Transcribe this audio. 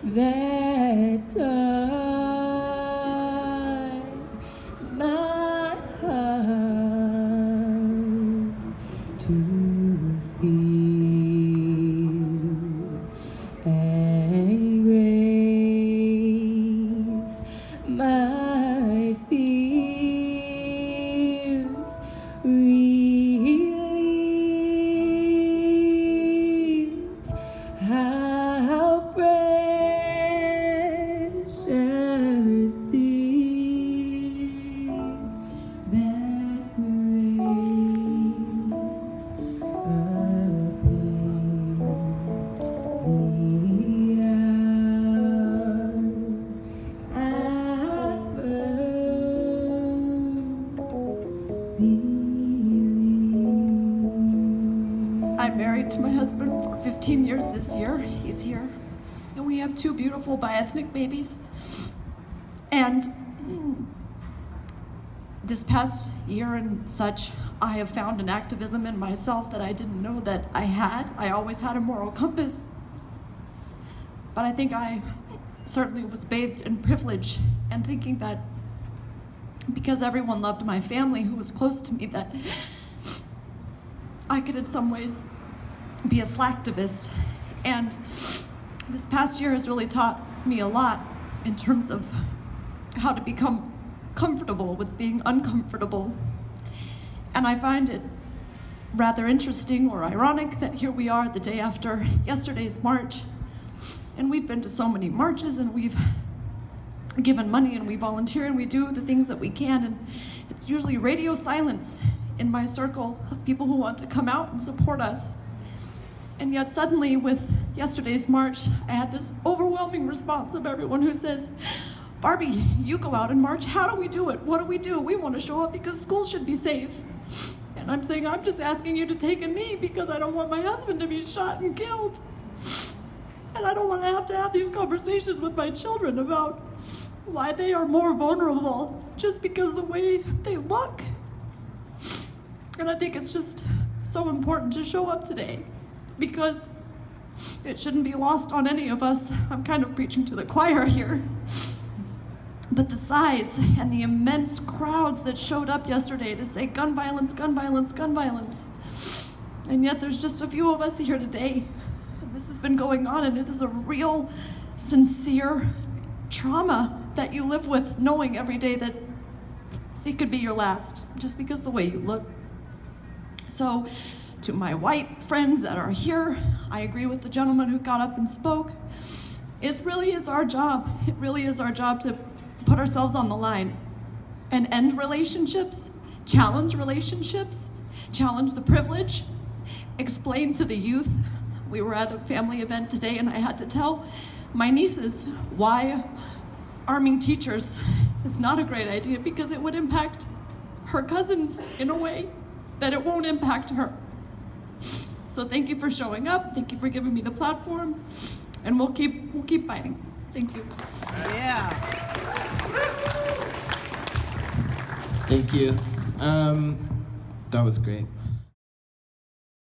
that taught my heart to feel and grace my fears relieved. How precious dear that grace I'm married to my husband for 15 years this year. He's here. And we have 2 beautiful bi-ethnic babies. And this past year and such, I have found an activism in myself that I didn't know that I had. I always had a moral compass. But I think I certainly was bathed in privilege and thinking that because everyone loved my family who was close to me, that I could in some ways be a slacktivist. And this past year has really taught me a lot in terms of how to become comfortable with being uncomfortable. And I find it rather interesting or ironic that here we are the day after yesterday's march, and we've been to so many marches, and we've given money, and we volunteer, and we do the things that we can, and it's usually radio silence in my circle of people who want to come out and support us. And yet suddenly with yesterday's march, I had this overwhelming response of everyone who says, Barbie, you go out and march. How do we do it? What do? We want to show up because schools should be safe. And I'm saying, I'm just asking you to take a knee because I don't want my husband to be shot and killed. And I don't want to have these conversations with my children about why they are more vulnerable just because the way they look. And I think it's just so important to show up today because it shouldn't be lost on any of us. I'm kind of preaching to the choir here. But the size and the immense crowds that showed up yesterday to say gun violence, gun violence, gun violence. And yet there's just a few of us here today. And this has been going on, and it is a real, sincere trauma that you live with, knowing every day that it could be your last, just because the way you look. So, to my white friends that are here, I agree with the gentleman who got up and spoke. It really is our job. It really is our job to put ourselves on the line and end relationships, challenge the privilege, explain to the youth. We were at a family event today, and I had to tell my nieces why arming teachers is not a great idea, because it would impact her cousins in a way that it won't impact her. So thank you for showing up. Thank you for giving me the platform, and we'll keep fighting. Thank you. Yeah. Thank you. That was great.